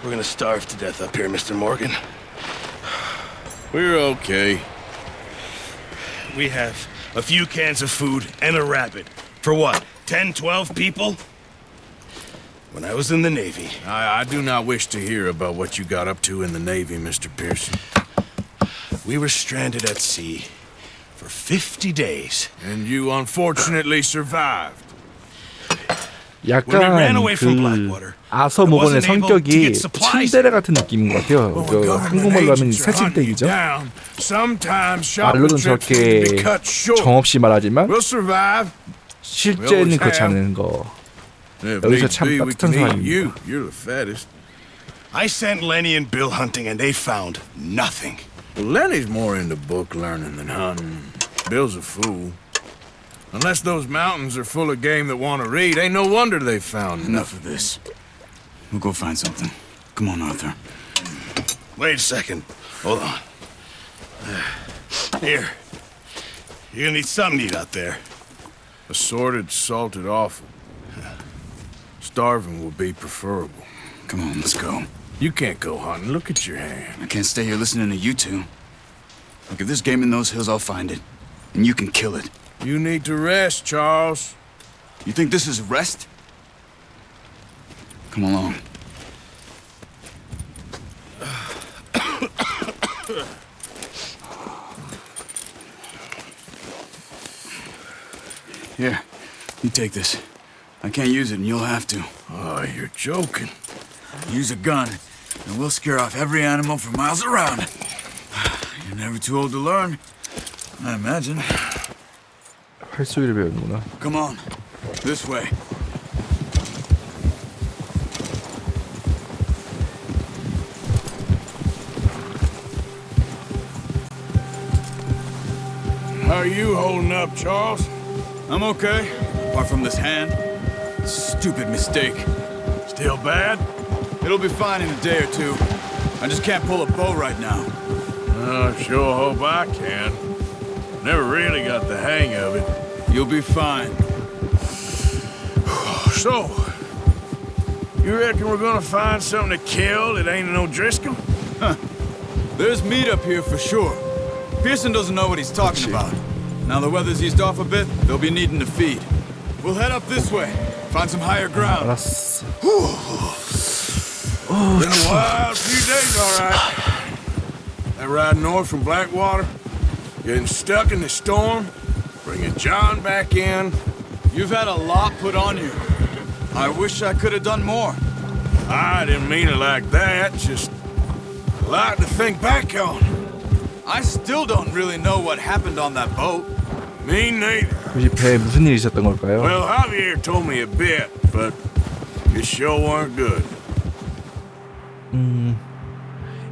We're gonna starve to death up here, Mr. Morgan. We're okay. We have a few cans of food and a rabbit. For what, 10, 12 people? When I was in the Navy... I do not wish to hear about what you got up to in the Navy, Mr. Pearson. We were stranded at sea for 50 days. And you unfortunately survived. 약간 그 아서모건의 성격이 츤데레 같은 느낌인 것 같아요. 그 한국말로 하면 새침대기죠. 말로는 저렇게 정없이 말하지만 실제는 그렇지 않은 거. 여기서 참 따뜻한 사람입니다. I sent Lenny and Bill hunting and they found nothing. Well, Lenny's more into book learning than hunting. Bill's a fool. Unless those mountains are full of game that want to read, ain't no wonder they found enough of this. We'll go find something. Come on, Arthur. Wait a second. Hold on. Here. You're gonna need something to eat out there. Assorted, salted offal. Starving will be preferable. Come on, let's go. You can't go hunting. Look at your hand. I can't stay here listening to you two. Look, if there's game in those hills, I'll find it. And you can kill it. You need to rest, Charles. You think this is rest? Come along. Here, you take this. I can't use it, and you'll have to. Oh, you're joking. Use a gun, and we'll scare off every animal for miles around. You're never too old to learn, I imagine. 활쏘기를 배우는구나. Come on, this way. How are you holding up, Charles? I'm okay, apart from this hand. Stupid mistake. Still bad? It'll be fine in a day or two. I just can't pull a bow right now. I sure hope I can. Never really got the hang of it. You'll be fine. So, you reckon we're gonna find something to kill that ain't no Driscoll? Huh. There's meat up here for sure. Pearson doesn't know what he's talking about. Now the weather's eased off a bit, they'll be needing to feed. We'll head up this way, find some higher ground. 알았어. Been a wild few days, all right. That ride north from Blackwater, getting stuck in the storm, bringing John back in. You've had a lot put on you. I wish I could have done more. I didn't mean it like that, just a lot to think back on. I still don't really know what happened on that boat. Me neither. 혹시 배에 무슨 일이 있었던 걸까요? Well, Javier told me a bit, but it sure weren't good.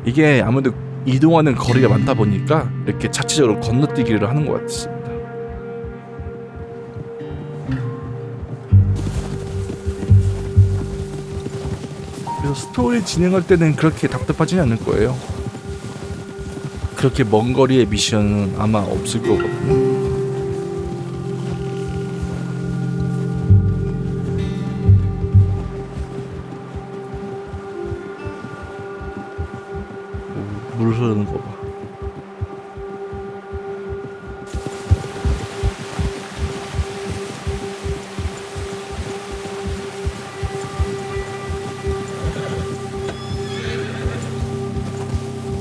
이게 아무래도 이동하는 거리가 많다 보니까 이렇게 자체적으로 건너뛰기를 하는 것 같습니다. 그래서 스토리 진행할 때는 그렇게 답답하지는 않을 거예요. 그렇게 먼 거리의 미션은 아마 없을 거거든요. 물 흐르는 거 봐.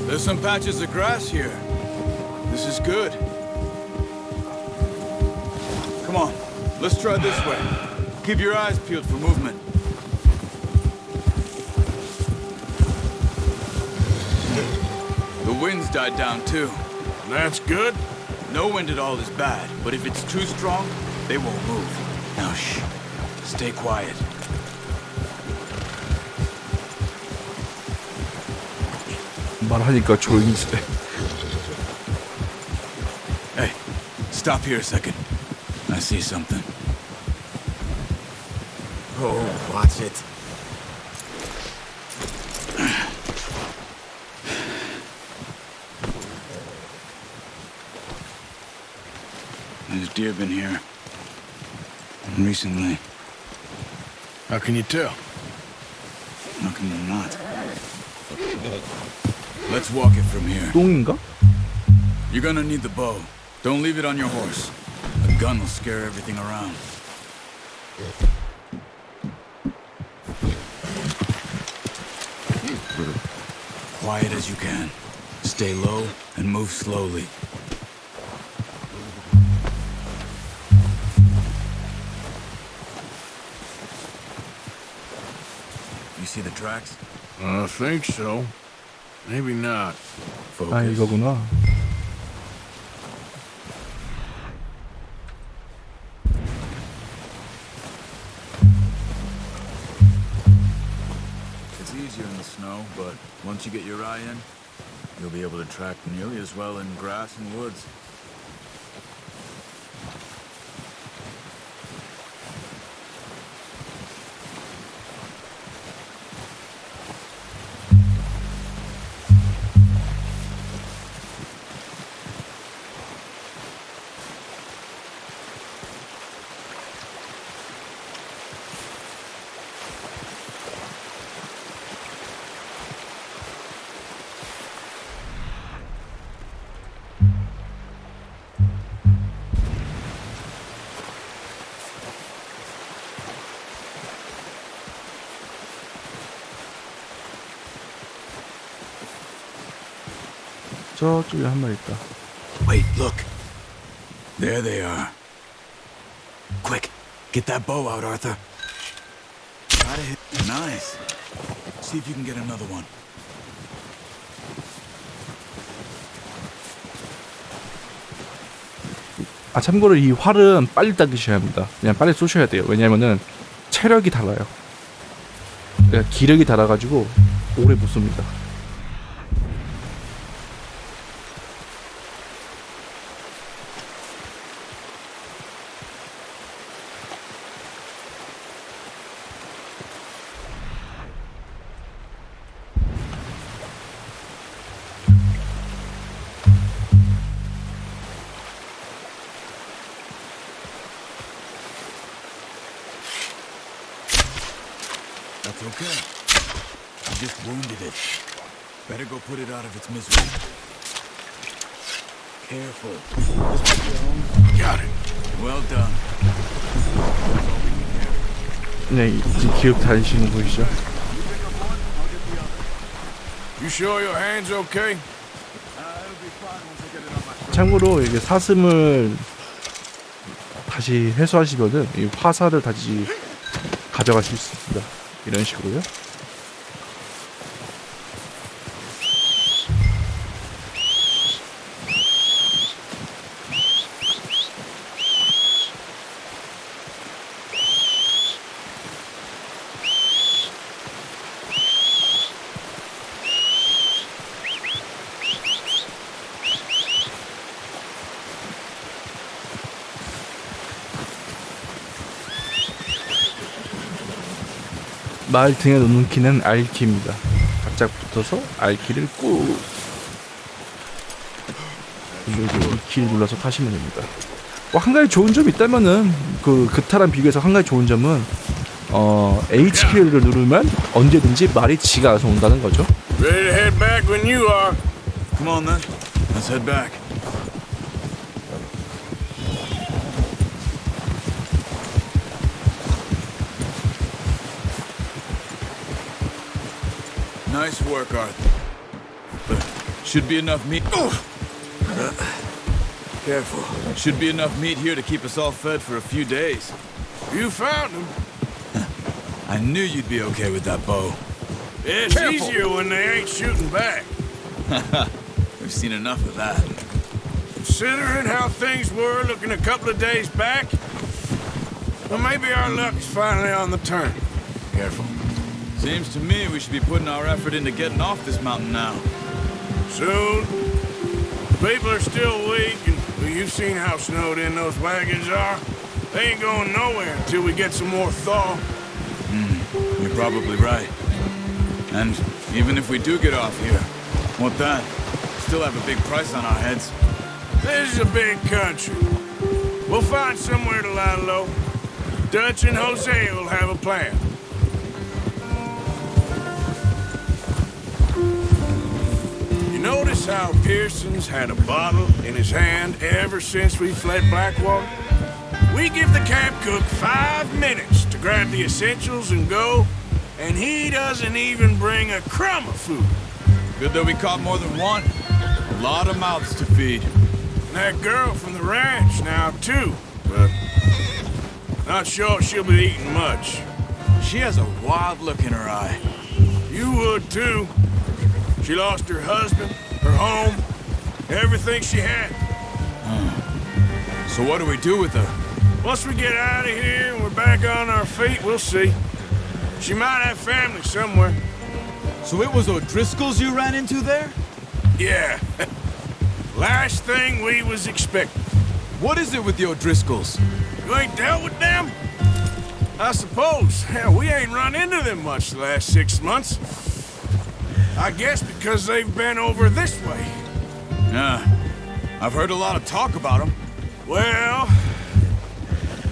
There's some patches of grass here. This is good. Come on, let's try this way. Keep your eyes peeled for movement. The wind's died down too. That's good. No wind at all is bad, but if it's too strong, they won't move. Now shh, stay quiet. 말하니까 조용히 있어. Hey, stop here a second. I see something. Oh, watch it. There's deer been here. Recently. How can you tell? How can you not? Let's walk it from here. 똥인가? You're gonna need the bow. Don't leave it on your horse. A gun will scare everything around. Quiet as you can. Stay low and move slowly. You see the tracks? I think so. Maybe not. Focus. 아, 이거구나. It's easier in the snow, but once you get your eye in, you'll be able to track nearly as well in grass and woods. 저쪽에 한 마리 있다. Wait, look. There they are. Quick, get that bow out, Arthur. Gotta hit. Nice. See if you can get another one. 아, 참고로 이 활은 빨리 당기셔야 합니다. 그냥 빨리 쏘셔야 돼요. 왜냐면은 체력이 달아요. 그러니까 기력이 달아가지고 오래 못 쏩니다. That's okay. You just wounded it. Better go put it out of its misery. Careful. Got it. Well done. 그냥 이 기억 다니시는 거 보이시죠? You sure your hand's okay? 참고로 이게 사슴을 다시 회수하시면은 이 화살을 다시 가져갈 수 있습니다. 이런 식으로요. 말 등에 놓는 키는 R키입니다. 바짝 붙어서 R키를 꾹 이 키를 눌러서 타시면 됩니다. 한 가지 좋은 점이 있다면은 그 타랑 비교해서 한 가지 좋은 점은 H키를 누르면 언제든지 말이 지가 알아서 온다는 거죠. Ready to head back when you are. Come on then. Let's head back. Nice work, Arthur. Should be enough meat. Careful. Should be enough meat here to keep us all fed for a few days. You found him. I knew you'd be okay with that bow. It's easier when they ain't shooting back. We've seen enough of that. Considering how things were looking a couple of days back, well, maybe our luck is finally on the turn. Careful. Seems to me we should be putting our effort into getting off this mountain now. Soon. People are still weak, and well, you've seen how snowed in those wagons are. They ain't going nowhere until we get some more thaw. You're probably right. And even if we do get off here, what then? Still have a big price on our heads. This is a big country. We'll find somewhere to lie low. Dutch and Jose will have a plan. notice how Pearson's had a bottle in his hand ever since we fled Blackwater? We give the camp cook 5 minutes to grab the essentials and go, and he doesn't even bring a crumb of food. Good that we caught more than one. A lot of mouths to feed. And that girl from the ranch now, too, but not sure she'll be eating much. She has a wild look in her eye. You would, too. She lost her husband, her home, everything she had. So what do we do with her? Once we get out of here and we're back on our feet, we'll see. She might have family somewhere. So it was O'Driscoll's you ran into there? Yeah. Last thing we was expecting. What is it with the O'Driscolls? You ain't dealt with them? I suppose. Hell, we ain't run into them much the last 6 months. I guess because they've been over this way. Yeah. I've heard a lot of talk about them. Well,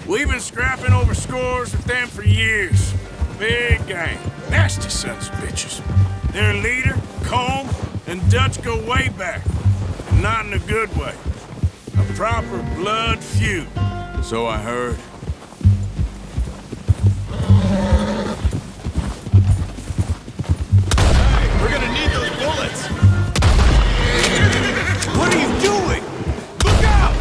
we've been scrapping over scores with them for years. Big gang. Nasty sons of bitches. Their leader, Combe, and Dutch go way back. And not in a good way. A proper blood feud. So I heard. Hey, we're gonna need those bullets! What are you doing? Look out!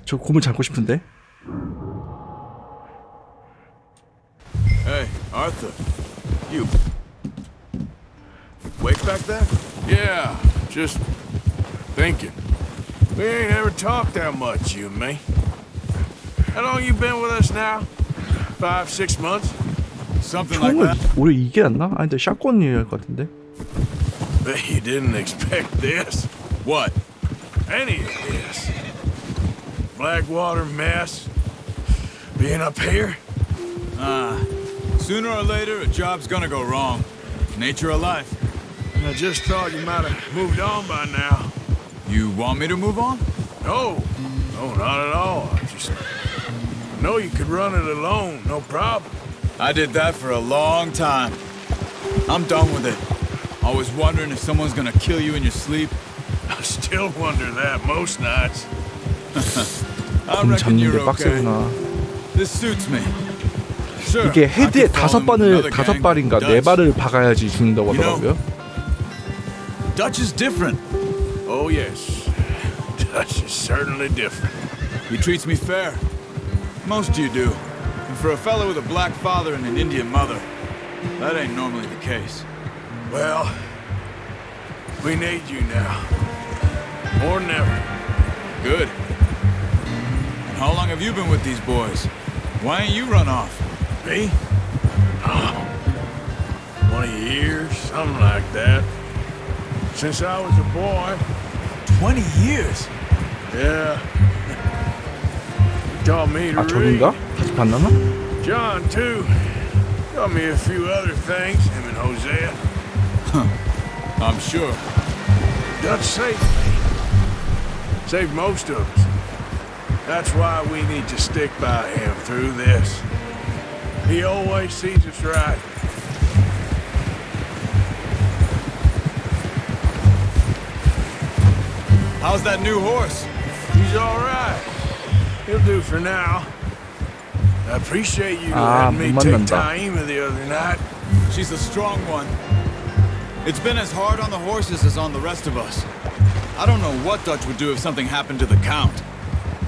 저 곰을 잡고 싶은데. Hey, Arthur. You... Wake back there? Yeah, just thinking. We ain't ever talked that much, you and me. How long you been with us now? 5, 6 months? Something like 총을 that. 오히려 이게 낫나? 아니 근데 샷건이어야 할 것 같은데. Bet you didn't expect this. What? Any of this. Blackwater mess. Being up here? Sooner or later, a job's gonna go wrong. Nature of life. I just thought you might have moved on by now. You want me to move on? No, not at all. I just know you could run it alone, no problem. I did that for a long time. I'm done with it. Always wondering if someone's gonna kill you in your sleep. I still wonder that most nights. I 곰 reckon 잡는 you're 게 okay. 빡세구나. This suits me. Sure, 이게 I 헤드에 could fall in with another gang, 5발인가 Dutch. 4발을 박아야지 죽는다고 하더라고요. Dutch is different. Oh, yes. Dutch is certainly different. He treats me fair. Most of you do. And for a fellow with a black father and an Indian mother, that ain't normally the case. Well, we need you now. More than ever. Good. And how long have you been with these boys? Why ain't you run off? Me? Oh, 20 years, something like that. Since I was a boy. 20 years? Yeah. He taught me to 아 저긴가? read. 다시 만나나? John, too. Taught me a few other things, him and Hosea. I'm sure. Dutch saved me. Saved most of us. That's why we need to stick by him through this. He always sees us right. How's that new horse? He's all right. He'll do for now. I appreciate you letting me 못 take 만난다. Taima the other night. She's a strong one. It's been as hard on the horses as on the rest of us. I don't know what Dutch would do if something happened to the Count.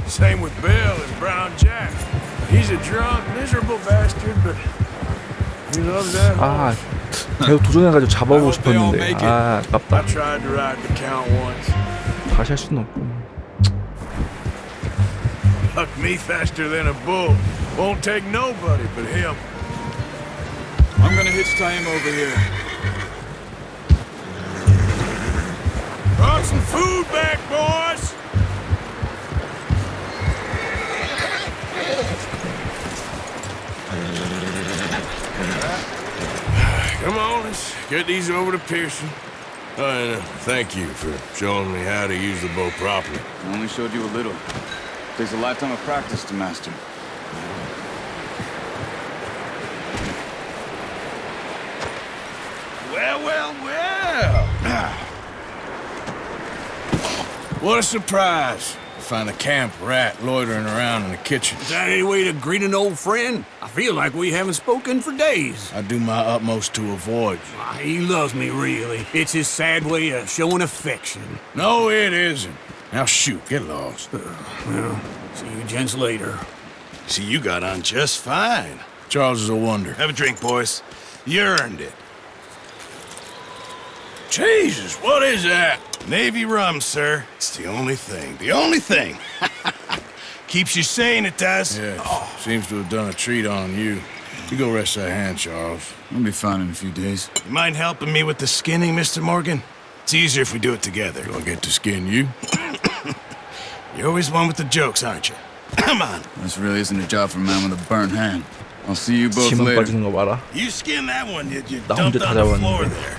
Same with Bill and Brown Jack. He's a drunk, miserable bastard, but he loves that 아 horse. 계속 도전해가지고 잡아보고 I hope they all 싶었는데 make it. 아 I 아깝다. tried to ride the Count once. 다시 할 수는 없고. Hucked me faster than a bull. Won't take nobody but him. I'm gonna hitch Taima over here. Brought some food back, boys! Come on, let's get these over to Pearson. And thank you for showing me how to use the bow properly. I only showed you a little. Takes a lifetime of practice to master. Well, well, well. What a surprise. To find a camp rat loitering around in the kitchen. Is that any way to greet an old friend? I feel like we haven't spoken for days. I do my utmost to avoid you. He loves me, really. It's his sad way of showing affection. No, it isn't. Now shoot, get lost. Well, see you gents later. See, you got on just fine. Charles is a wonder. Have a drink, boys. You earned it. Jesus, what is that? Navy rum, sir. It's the only thing. The only thing. Keeps you sane, it does. Yes, seems to have done a treat on you. You go rest that hand, Charles. I'll be fine in a few days. You mind helping me with the skinning, Mr. Morgan? It's easier if we do it together. Do I get to skin you? You're always one with the jokes, aren't you? Come on. This really isn't a job for a man with a burnt hand. I'll see you both 지문 later. 빠지는 거 봐라. You skinned that one, did you? 나 Dumped 혼자 on 다 the floor 잡았는데. there.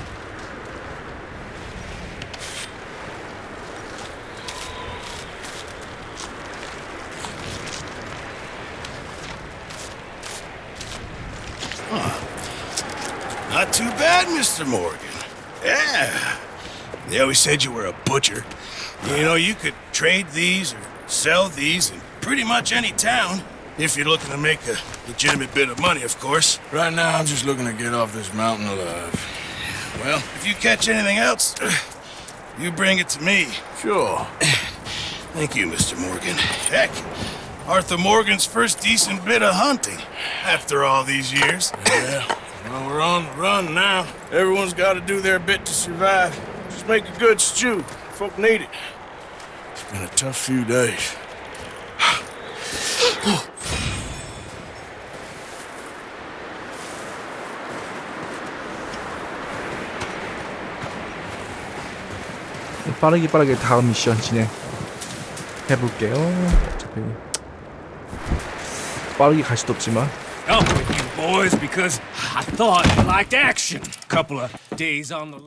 Not too bad, Mr. Morgan. Yeah. They always said you were a butcher. You know, you could trade these or sell these in pretty much any town. If you're looking to make a legitimate bit of money, of course. Right now, I'm just looking to get off this mountain alive. Well, if you catch anything else, you bring it to me. Sure. Thank you, Mr. Morgan. Heck, Arthur Morgan's first decent bit of hunting after all these years. Yeah. Well, we're on the run now. Everyone's got to do their bit to survive. Just make a good stew. Folk need it. It's been a tough few days. 빠르게 다음 미션 진행해볼게요. 어차피 빠르게 갈 수도 없지만 Up with you boys because I thought you liked action. Couple of days on the